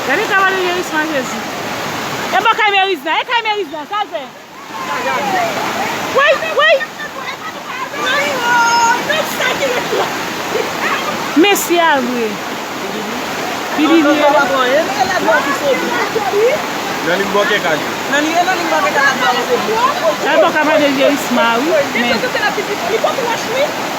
Ele tava ali em cima Jesus. Eu vou camerizar, tá vendo? Uai! Messi abre. Pidi dia. Nani mboke kaji. Nani mboke kaji. Aí vou acabar de dia Ismael. Isso que você na pedi, pode eu acho.